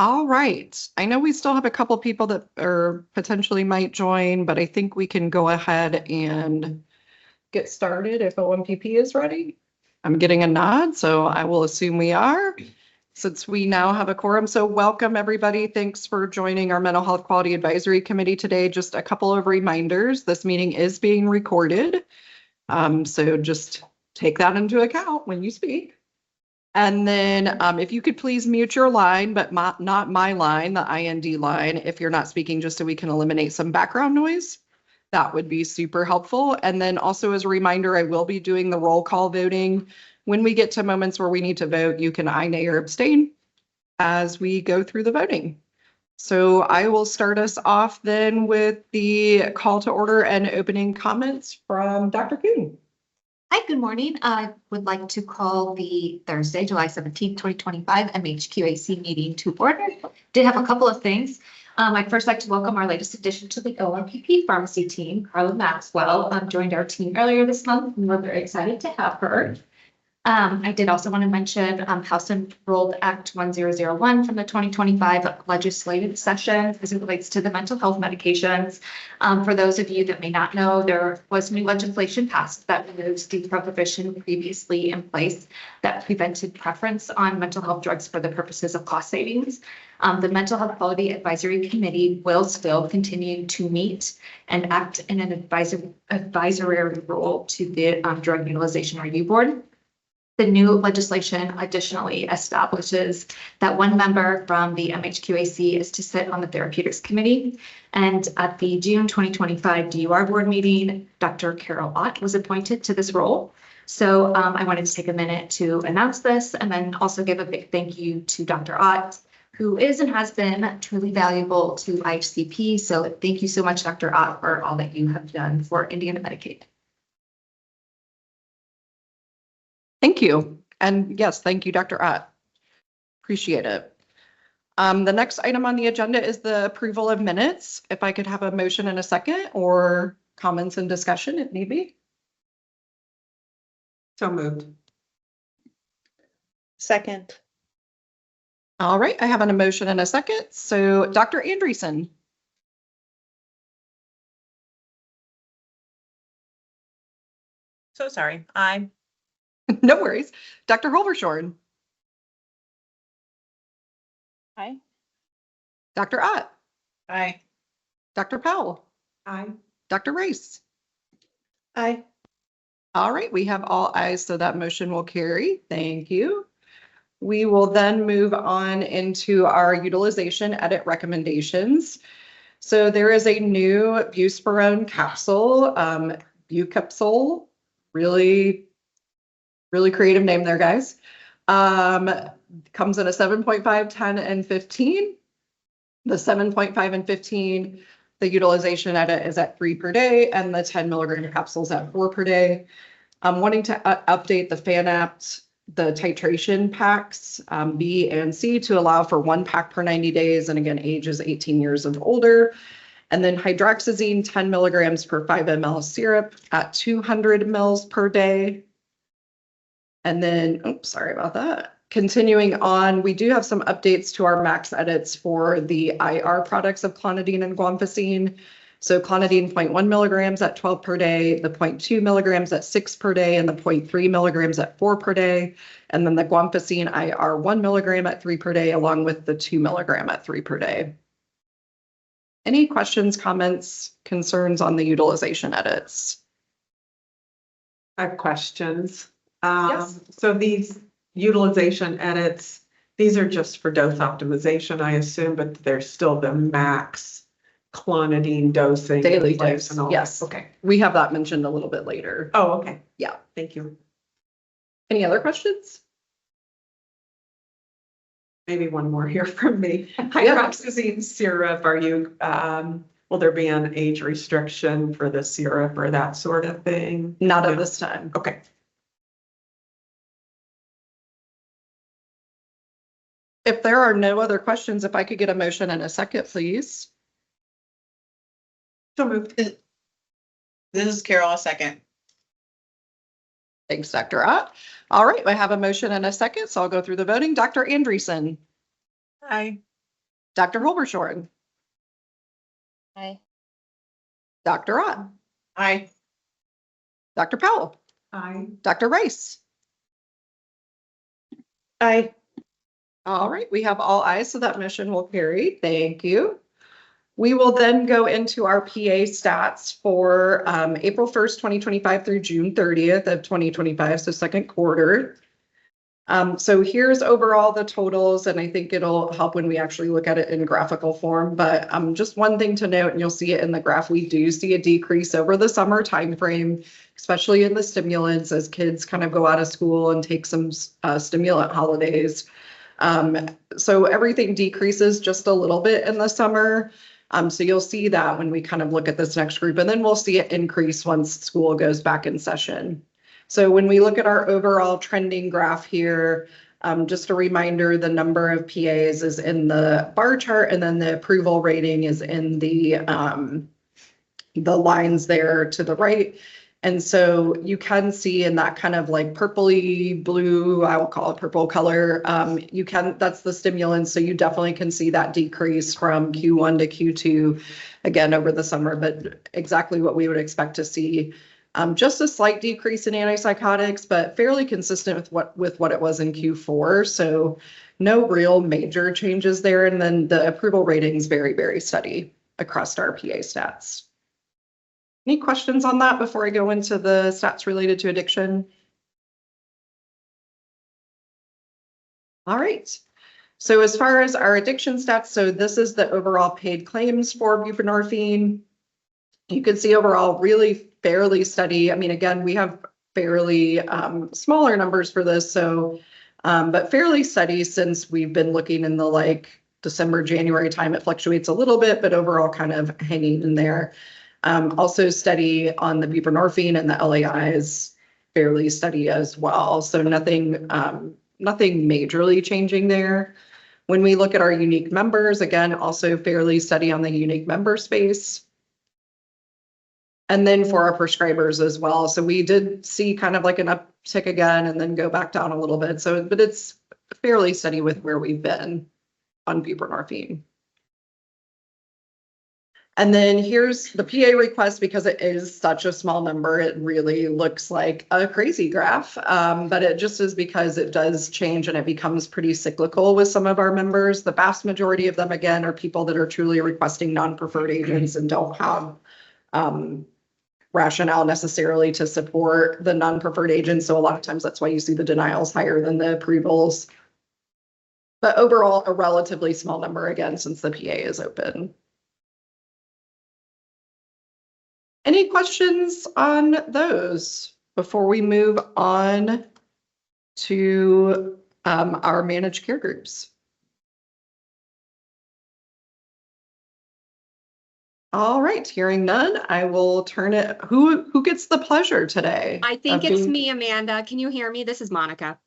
All right. I know we still have a couple people that are potentially might join, but I think we can go ahead and get started if OMPP is ready. I'm getting a nod, so I will assume we are, since we now have a quorum. So welcome, everybody. Thanks for joining our Mental Health Quality Advisory Committee today. Just a couple of reminders. This meeting is being recorded. So just take that into account when you speak. And then if you could please mute your line, but not my line, the IND line, if you're not speaking, just so we can eliminate some background noise. That would be super helpful. And then also as a reminder, I will be doing the roll call voting. When we get to moments where we need to vote, you can aye, nay, or abstain as we go through the voting. So I will start us off then with the call to order and opening comments from Dr. Kuhn. Hi, good morning. I would like to call the Thursday, July 17th, 2025 MHQAC meeting to order. Did have a couple of things. I'd first like to welcome our latest addition to the OMPP pharmacy team, Carla Maxwell, joined our team earlier this month, and we're very excited to have her. I did also want to mention House Enrolled Act 1001 from the 2025 legislative session as it relates to the mental health medications. For those of you that may not know, there was new legislation passed that removes the prohibition previously in place that prevented preference on mental health drugs for the purposes of cost savings. The Mental Health Quality Advisory Committee will still continue to meet and act in an advisory role to the Drug Utilization Review Board. The new legislation additionally establishes that one member from the MHQAC is to sit on the Therapeutics Committee. And at the June 2025 DUR board meeting, Dr. Carol Ott was appointed to this role. So I wanted to take a minute to announce this and then also give a big thank you to Dr. Ott, who is and has been truly valuable to IHCP. So thank you so much, Dr. Ott, for all that you have done for Indiana Medicaid. Thank you. And yes, thank you, Dr. Ott. Appreciate it. The next item on the agenda is the approval of minutes. If I could have a motion in a second or comments and discussion if need be. So moved. Second. All right, I have a motion in a second. So Dr. Andreessen. So sorry. Aye. No worries. Dr. Holvershorn. Aye. Dr. Ott. Aye. Dr. Powell. Aye. Dr. Rice. Aye. All right, we have all ayes, so that motion will carry. Thank you. We will then move on into our utilization edit recommendations. So there is a new buspirone capsule, Bucapsule, really creative name there, guys. Comes in a 7.5, 10, and 15. The 7.5 and 15, the utilization edit is at 3 per day, and the 10 milligram capsules at 4 per day. I'm wanting to update the FANAPT, the titration packs, B and C, to allow for 1 pack per 90 days. And again, age is 18 years and older. And then hydroxyzine, 10 milligrams per 5 ml syrup at 200 mils per day. And then, oops, sorry about that. Continuing on, we do have some updates to our max edits for the IR products of clonidine and guanfacine. So clonidine 0.1 milligrams at 12 per day, the 0.2 milligrams at 6 per day, and the 0.3 milligrams at 4 per day. And then the guanfacine IR 1 milligram at 3 per day, along with the 2 milligram at 3 per day. Any questions, comments, concerns on the utilization edits? I have questions. Yes. So these utilization edits, these are just for dose optimization, I assume, but they're still the max clonidine dosing. Daily place dose, and all. yes. Okay. We have that mentioned a little bit later. Oh, okay. Yeah. Thank you. Any other questions? Maybe one more here from me. Hydroxyzine syrup, are you, will there be an age restriction for the syrup or that sort of thing? Not at this time. Okay. If there are no other questions, if I could get a motion in a second, please. So moved. This is Carol, a second. Thanks, Dr. Ott. All right, I have a motion in a second, so I'll go through the voting. Dr. Andreessen. Aye. Dr. Holbershorn, Aye. Dr. Ott, Aye. Dr. Powell, Aye. Dr. Rice. Aye. All right, we have all ayes, so that motion will carry. Thank you. We will then go into our PA stats for April 1st, 2025 through June 30th of 2025, so second quarter. So here's overall the totals, and I think it'll help when we actually look at it in graphical form. But just one thing to note, and you'll see it in the graph, we do see a decrease over the summer timeframe, especially in the stimulants as kids kind of go out of school and take some stimulant holidays. So everything decreases just a little bit in the summer. So you'll see that when we kind of look at this next group, and then we'll see it increase once school goes back in session. So when we look at our overall trending graph here, just a reminder, the number of PAs is in the bar chart, and then the approval rating is in the lines there to the right. And so you can see in that kind of like purpley blue, I will call it purple color, that's the stimulant. So you definitely can see that decrease from Q1 to Q2 again over the summer, but exactly what we would expect to see. Just a slight decrease in antipsychotics, but fairly consistent with what it was in Q4. So no real major changes there. And then the approval rating is very, very steady across our PA stats. Any questions on that before I go into the stats related to addiction? All right. So as far as our addiction stats, so this is the overall paid claims for buprenorphine. You can see overall really fairly steady. I mean, again, we have fairly smaller numbers for this, so but fairly steady since we've been looking in the like December, January time. It fluctuates a little bit, but overall kind of hanging in there. Also steady on the buprenorphine, and the LAI is fairly steady as well. So nothing majorly changing there. When we look at our unique members, again, also fairly steady on the unique member space. And then for our prescribers as well. So we did see kind of like an uptick again and then go back down a little bit. So, but it's fairly steady with where we've been on buprenorphine. And then here's the PA request. Because it is such a small number, it really looks like a crazy graph, but it just is because it does change and it becomes pretty cyclical with some of our members. The vast majority of them, again, are people that are truly requesting non-preferred agents and don't have rationale necessarily to support the non-preferred agents. So a lot of times that's why you see the denials higher than the approvals. But overall, a relatively small number, again, since the PA is open. Any questions on those before we move on to our managed care groups? All right, hearing none, I will turn it. Who gets the pleasure today? I think it's me, Amanda. Can you hear me? This is Monica.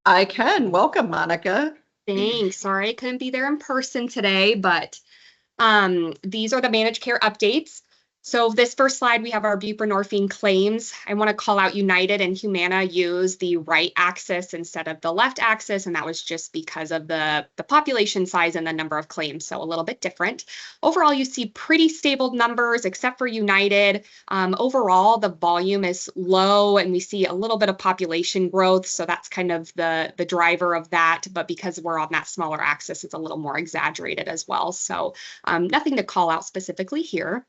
I can. Welcome, Monica. Thanks. Sorry I couldn't be there in person today, but these are the managed care updates. So this first slide, we have our buprenorphine claims. I want to call out United and Humana use the right axis instead of the left axis, and that was just because of the population size and the number of claims, so a little bit different. Overall, you see pretty stable numbers except for United. Overall, the volume is low, and we see a little bit of population growth, so that's kind of the driver of that, but because we're on that smaller axis, it's a little more exaggerated as well. So nothing to call out specifically here.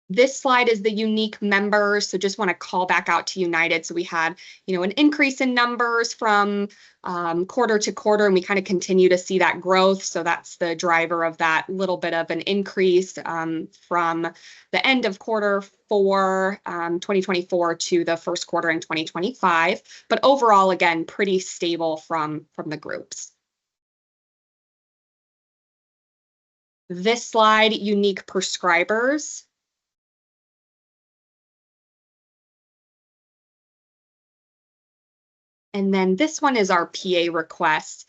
This slide is the unique members, so just want to call back out to United. So we had, an increase in numbers from quarter to quarter, and we kind of continue to see that growth. So that's the driver of that little bit of an increase from the end of quarter 4, 2024 to the first quarter in 2025. But overall, again, pretty stable from the groups. This slide, unique prescribers. And then this one is our PA request.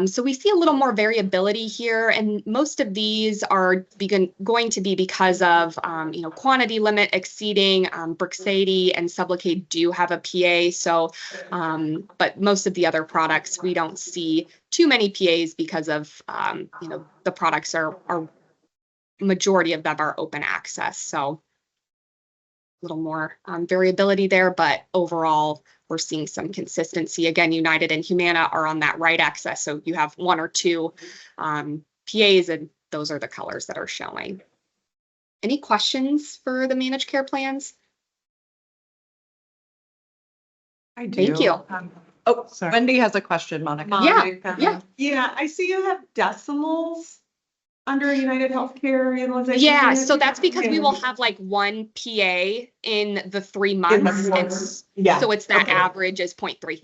So we see a little more variability here, and most of these are going to be because of, quantity limit exceeding. Brixadi and Sublocade do have a PA, so, but most of the other products, we don't see too many PAs because of, the products are majority of them are open access. So a little more variability there, but overall, we're seeing some consistency. Again, United and Humana are on that right axis, so you have one or two PAs, and those are the colors that are showing. Any questions for the managed care plans? I do. Thank you. Oh, Sorry. Wendy has a question, Monica. Monica. Yeah. Yeah, I see you have decimals under United Healthcare utilization. Yeah, so that's because we will have like one PA in the 3 months. And Yeah. so it's that okay. average is 0.3.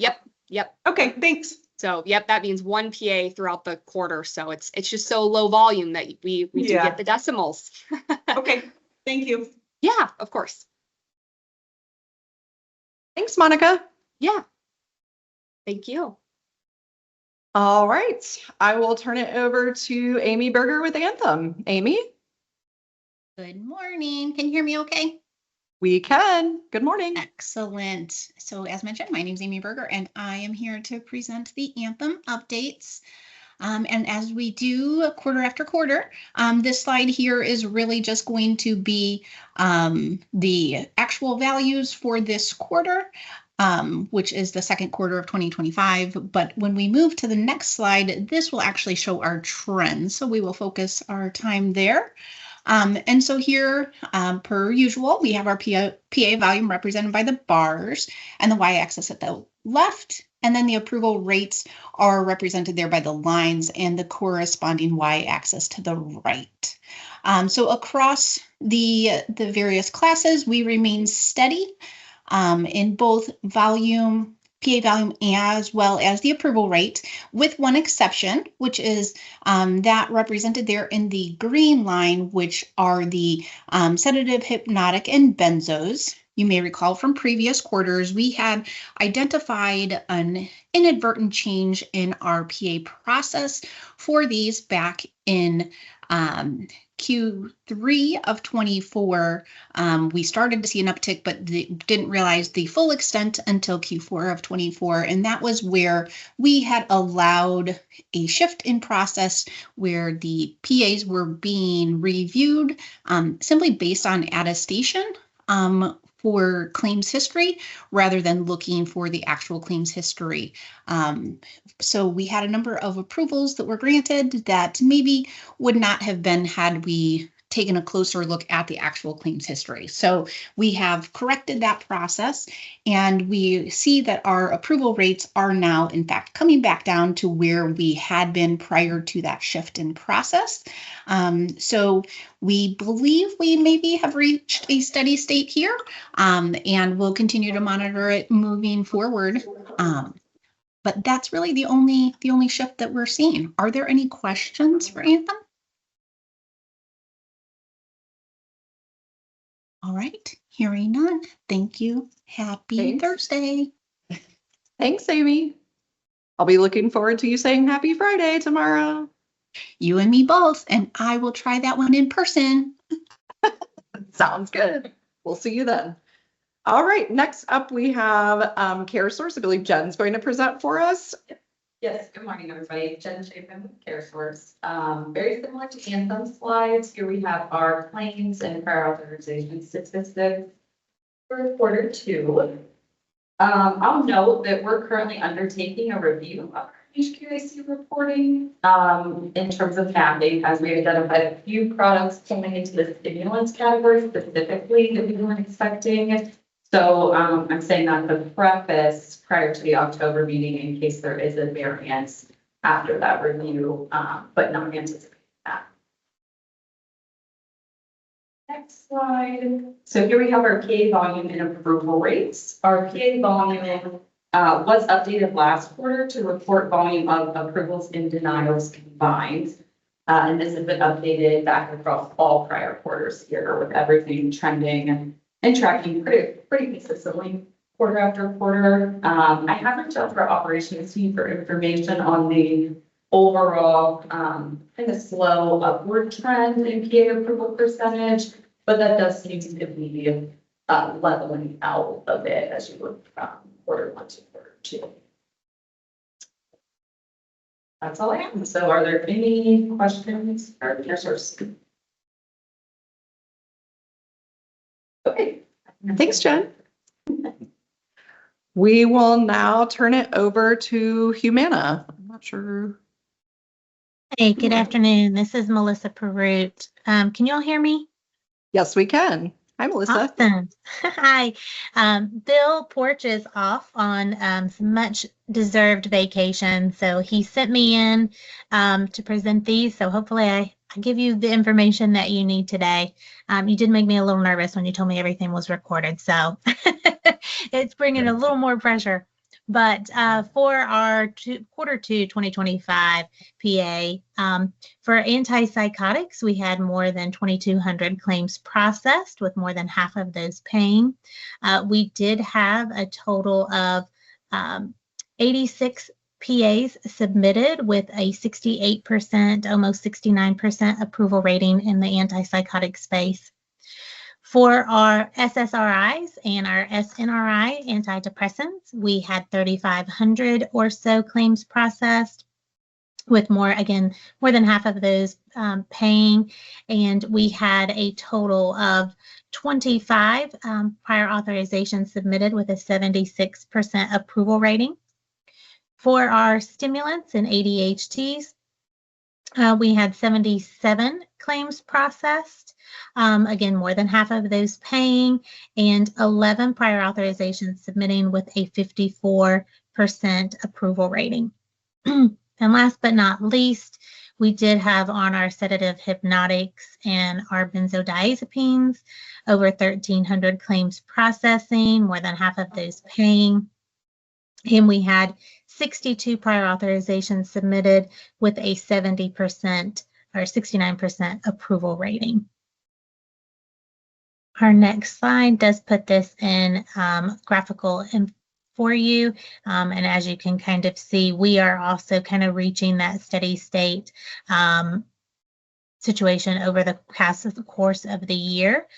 Yep. Okay, thanks. So, that means one PA throughout the quarter. So it's just so low volume that we do get the decimals. Okay, thank you. Yeah, of course. Thanks, Monica. Yeah. Thank you. All right, I will turn it over to Amy Berger with Anthem. Amy? Good morning. Can you hear me okay? We can. Good morning. Excellent. So as mentioned, my name is Amy Berger and I am here to present the Anthem updates. And as we do quarter after quarter, this slide here is really just going to be the actual values for this quarter, which is the second quarter of 2025. But when we move to the next slide, this will actually show our trends. So we will focus our time there. And so here, per usual, we have our PA volume represented by the bars and the y-axis at the left. And then the approval rates are represented there by the lines and the corresponding y-axis to the right. So across the various classes, we remain steady in both volume, PA volume, as well as the approval rate, with one exception, which is that represented there in the green line, which are the sedative, hypnotic, and benzos. You may recall from previous quarters, we had identified an inadvertent change in our PA process for these back in Q3 of 24. We started to see an uptick, but didn't realize the full extent until Q4 of 24. And that was where we had allowed a shift in process where the PAs were being reviewed simply based on attestation for claims history rather than looking for the actual claims history. So we had a number of approvals that were granted that maybe would not have been had we taken a closer look at the actual claims history. So we have corrected that process and we see that our approval rates are now in fact coming back down to where we had been prior to that shift in process. So we believe we maybe have reached a steady state here and we'll continue to monitor it moving forward. But that's really the only shift that we're seeing. Are there any questions for Anthem? All right, hearing none. Thank you. Happy Thanks. Thursday. Thanks, Amy. I'll be looking forward to you saying Happy Friday tomorrow. You and me both, and I will try that one in person. Sounds good. We'll see you then. All right, next up we have CareSource. I believe Jen's going to present for us. Yes, good morning, everybody. Jen Chapin with CareSource. Very similar to Anthem slides. Here we have our claims and prior authorization statistics for quarter 2. I'll note that we're currently undertaking a review of our MHQAC reporting in terms of mapping, as we identified a few products coming into the stimulants category specifically that we weren't expecting. So I'm saying that the preface prior to the October meeting in case there is a variance after that review, but not anticipating that. Next slide. So here we have our PA volume and approval rates. Our PA volume was updated last quarter to report volume of approvals and denials combined. And this has been updated back across all prior quarters here with everything trending and tracking pretty consistently quarter after quarter. I have reached out to our operations team for information on the overall, kind of slow upward trend in PA approval percentage, but that does seem to be leveling out a bit as you look from quarter one to quarter two. That's all I have. So are there any questions or answers? Okay. Thanks, Jen. We will now turn it over to Humana. I'm not sure. Hey, good afternoon. This is Melissa Perut. Can you all hear me? Yes, we can. Hi, Melissa. Awesome. Hi. Bill Porch is off on some much deserved vacation. So he sent me in to present these. So hopefully I give you the information that you need today. You did make me a little nervous when you told me everything was recorded. So it's bringing a little more pressure. But for our quarter two 2025 PA, for antipsychotics, we had more than 2,200 claims processed, with more than half of those paying. We did have a total of 86 PAs submitted with a 68%, almost 69% approval rating in the antipsychotic space. For our SSRIs and our SNRI antidepressants, we had 3,500 or so claims processed, with more than half of those paying. And we had a total of 25 prior authorizations submitted with a 76% approval rating. For our stimulants and ADHDs, we had 77 claims processed. More than half of those paying, and 11 prior authorizations submitting with a 54% approval rating. And last but not least, we did have on our sedative hypnotics and our benzodiazepines over 1,300 claims processing, more than half of those paying. And we had 62 prior authorizations submitted with a 70% or 69% approval rating. Our next slide does put this in graphical for you. And as you can kind of see, we are also kind of reaching that steady state situation over the course of the year.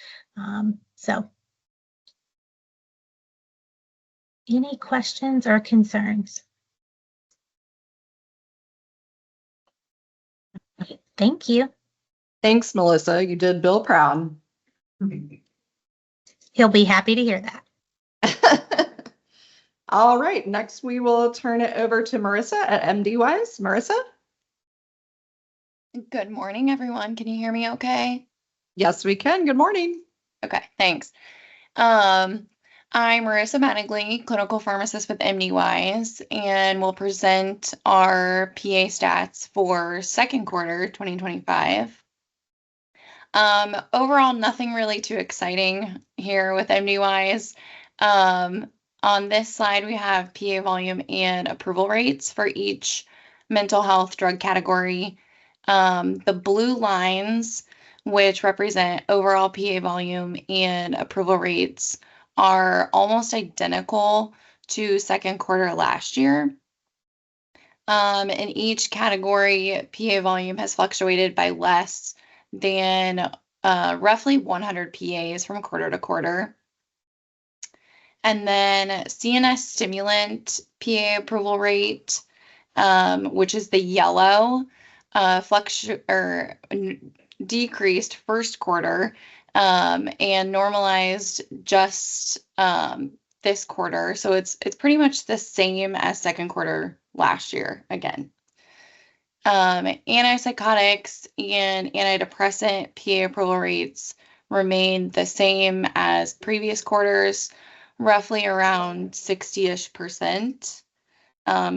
Any questions or concerns? Thank you. Thanks, Melissa. You did Bill proud. He'll be happy to hear that. All right. Next, we will turn it over to Marissa at MDWise. Marissa? Good morning, everyone. Can you hear me okay? Yes, we can. Good morning. Okay, thanks. I'm Marissa Mattingly, clinical pharmacist with MDWise, and will present our PA stats for second quarter 2025. Overall, nothing really too exciting here with MDWise. On this slide, we have PA volume and approval rates for each mental health drug category. The blue lines, which represent overall PA volume and approval rates, are almost identical to second quarter last year. In each category, PA volume has fluctuated by less than roughly 100 PAs from quarter to quarter. And then CNS stimulant PA approval rate, which is the yellow, decreased first quarter and normalized just this quarter. So it's pretty much the same as second quarter last year again. Antipsychotics and antidepressant PA approval rates remain the same as previous quarters, roughly around 60-ish%.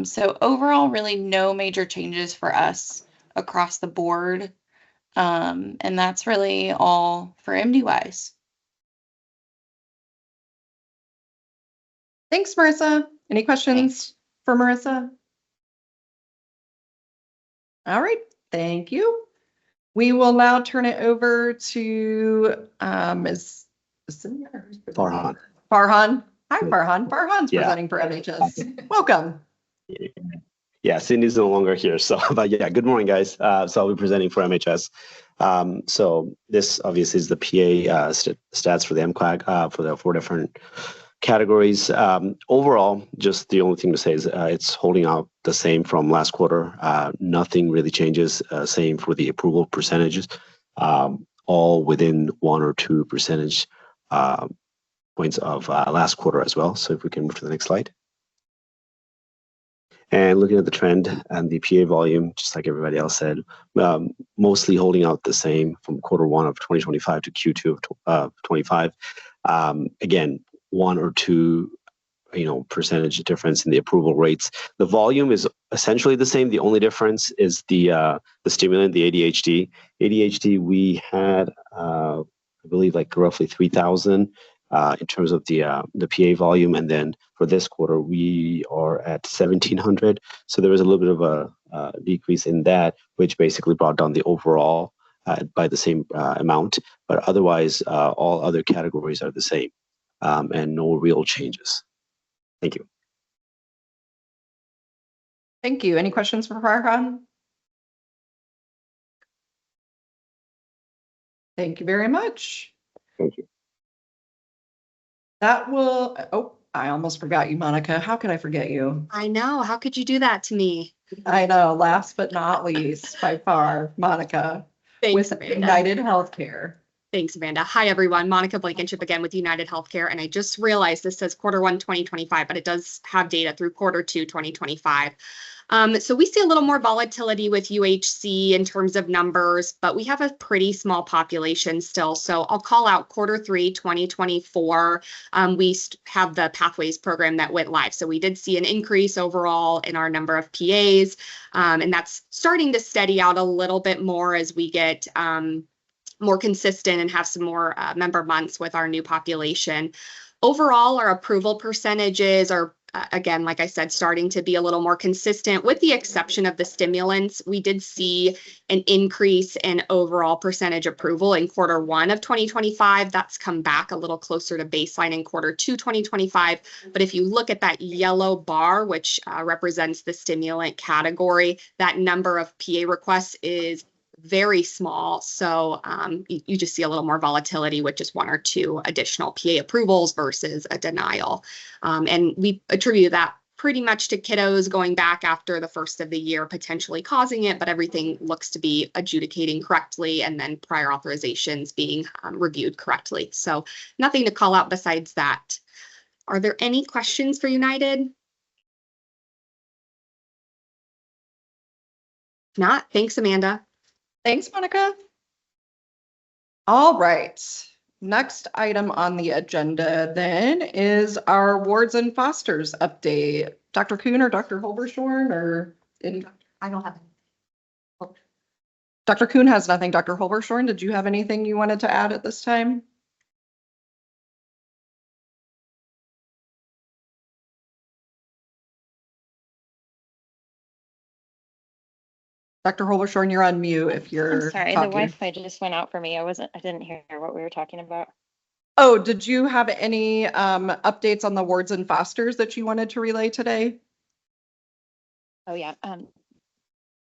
So overall, really no major changes for us across the board. And that's really all for MDWise. Thanks, Marissa. Any questions for Marissa? All right, thank you. We will now turn it over to Farhan. Farhan. Hi, Farhan. Farhan's Yeah. presenting for MHS. Welcome. Yeah, Cindy's no longer here. So, but yeah, good morning, guys. So I'll be presenting for MHS. So this obviously is the PA stats for the MHQAC for the 4 different categories. Overall, just the only thing to say is it's holding out the same from last quarter. Nothing really changes. Same for the approval percentages, all within 1 or 2 percentage points of last quarter as well. So if we can move to the next slide. And looking at the trend and the PA volume, just like everybody else said, mostly holding out the same from Q1 of 2025 to Q2 of 25. Again, 1 or 2, percentage difference in the approval rates. The volume is essentially the same. The only difference is the stimulant, the ADHD. ADHD, we had, I believe, like roughly 3,000 in terms of the PA volume, and then for this quarter we are at 1,700. So there was a little bit of a decrease in that, which basically brought down the overall by the same amount. But otherwise, all other categories are the same, and no real changes. Thank you. Thank you. Any questions for Farhan? Thank you very much. Thank you. That will, oh, I almost forgot you, Monica. How could I forget you? I know. How could you do that to me? I know, last but not least, by far, Monica Thanks, with Amanda. United Healthcare. Thanks, Amanda. Hi, everyone. Monica Blankenship again with United Healthcare. And I just realized this says Q1 2025, but it does have data through Q2 2025. So we see a little more volatility with UHC in terms of numbers, but we have a pretty small population still. So I'll call out Q3 2024. We have the Pathways program that went live. So we did see an increase overall in our number of PAs, and that's starting to steady out a little bit more as we get more consistent and have some more member months with our new population. Overall, our approval percentages are, again, like I said, starting to be a little more consistent with the exception of the stimulants. We did see an increase in overall percentage approval in Q1 of 2025. That's come back a little closer to baseline in Q2 2025. But if you look at that yellow bar, which represents the stimulant category, that number of PA requests is very small. So you just see a little more volatility with just 1 or 2 additional PA approvals versus a denial. And we attribute that pretty much to kiddos going back after the first of the year, potentially causing it, but everything looks to be adjudicating correctly and then prior authorizations being reviewed correctly. So nothing to call out besides that. Are there any questions for United? If not, thanks, Amanda. Thanks, Monica. All right. Next item on the agenda then is our wards and fosters update. Dr. Kuhn or Dr. Holbershorn or I don't have any. Dr. Kuhn has nothing. Dr. Holbershorn, did you have anything you wanted to add at this time? Dr. Holbershorn, you're on mute if you're I'm sorry, talking. the Wi-Fi just went out for me. I didn't hear what we were talking about. Oh, did you have any updates on the wards and fosters that you wanted to relay today? Oh yeah,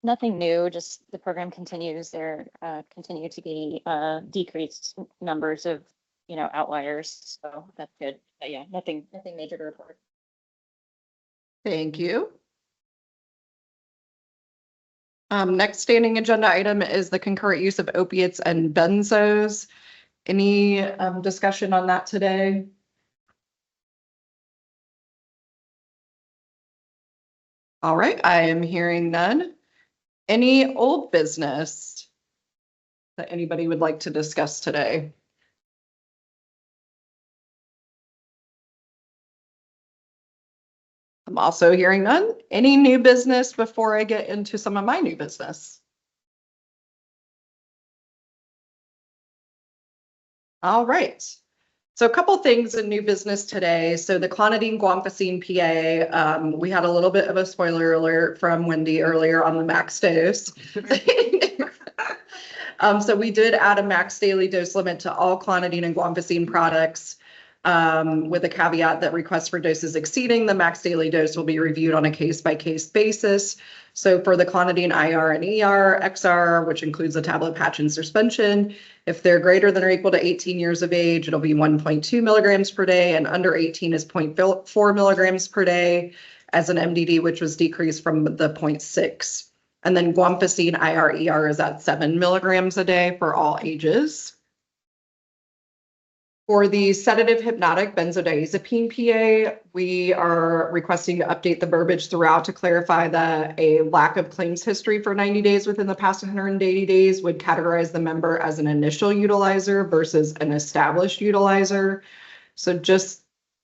nothing new, just the program continues. There continue to be decreased numbers of, outliers, so that's good. But yeah, nothing major to report. Thank you. Next standing agenda item is the concurrent use of opiates and benzos. Any discussion on that today? All right, I am hearing none. Any old business that anybody would like to discuss today? I'm also hearing none. Any new business before I get into some of my new business? All right. So a couple things in new business today. So the clonidine guanfacine PA, we had a little bit of a spoiler alert from Wendy earlier on the max dose. So we did add a max daily dose limit to all clonidine and guanfacine products. with a caveat that requests for doses exceeding the max daily dose will be reviewed on a case-by-case basis. So for the clonidine IR and ER, XR, which includes the tablet, patch, and suspension, if they're greater than or equal to 18 years of age, it'll be 1.2 milligrams per day, and under 18 is 0.4 milligrams per day as an MDD, which was decreased from the 0.6. And then guanfacine IR/ER is at 7 milligrams a day for all ages. For the sedative hypnotic benzodiazepine PA, we are requesting to update the verbiage throughout to clarify that a lack of claims history for 90 days within the past 180 days would categorize the member as an initial utilizer versus an established utilizer. So just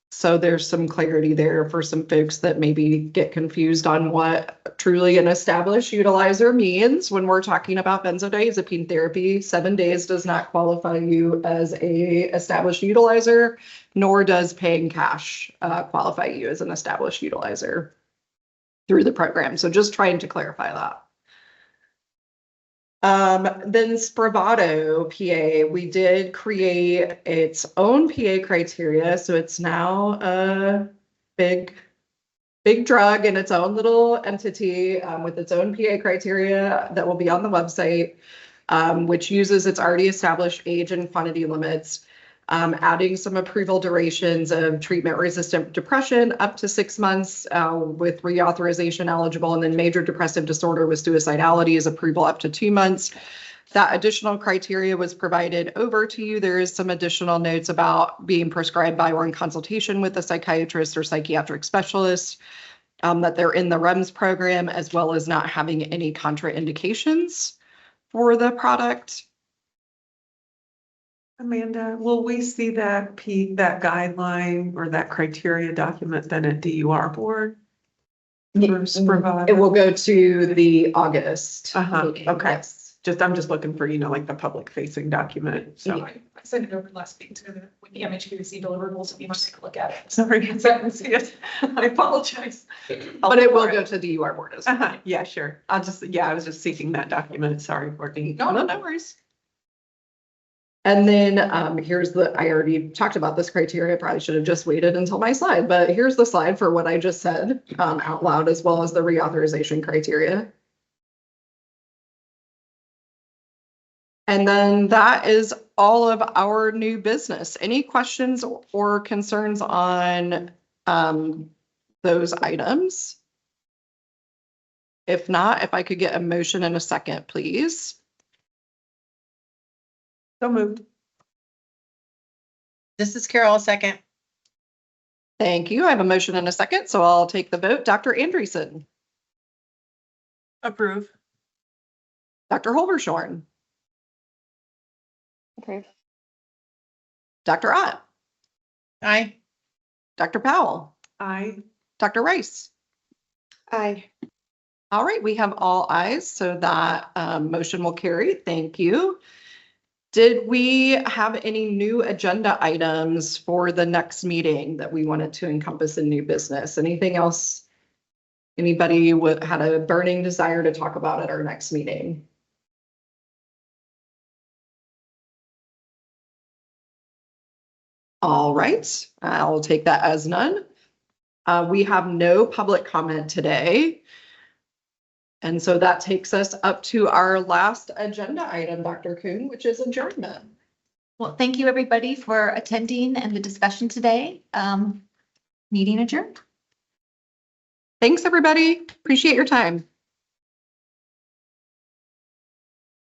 so there's some clarity there for some folks that maybe get confused on what truly an established utilizer means when we're talking about benzodiazepine therapy. 7 days does not qualify you as a established utilizer, nor does paying cash qualify you as an established utilizer through the program. So just trying to clarify that. Then Spravato PA, we did create its own PA criteria. So it's now a big drug in its own little entity with its own PA criteria that will be on the website, which uses its already established age and quantity limits, adding some approval durations of treatment-resistant depression up to 6 months with reauthorization eligible, and then major depressive disorder with suicidality is approval up to 2 months. That additional criteria was provided over to you. There is some additional notes about being prescribed by or in consultation with a psychiatrist or psychiatric specialist, that they're in the REMS program, as well as not having any contraindications for the product. Amanda, will we see that that guideline or that criteria document then at DUR board? It will go to the August. meeting, Okay. yes. I'm just looking for, like the public facing document. So Yeah. I sent it over last week to the MHQAC deliverables if you want to take a look at it. sorry, I didn't see it. I apologize. But it will go to the UR board as well. Yeah, sure. I was just seeking that document. Sorry, Courtney. No worries. And then I already talked about this criteria. I probably should have just waited until my slide, but here's the slide for what I just said out loud, as well as the reauthorization criteria. And then that is all of our new business. Any questions or concerns on those items? If not, if I could get a motion in a second, please. So moved. This is Carol, second. Thank you. I have a motion and a second, so I'll take the vote. Dr. Andreessen. Approve. Dr. Holbershorn. Approve. Dr. Ott. Aye. Dr. Powell. Aye. Dr. Rice. Aye. All right, we have all ayes, so that motion will carry. Thank you. Did we have any new agenda items for the next meeting that we wanted to encompass in new business? Anything else? Anybody had a burning desire to talk about at our next meeting? All right, I'll take that as none. We have no public comment today. And so that takes us up to our last agenda item, Dr. Kuhn, which is adjournment. Well, thank you, everybody, for attending and the discussion today. Meeting adjourned. Thanks, everybody. Appreciate your time.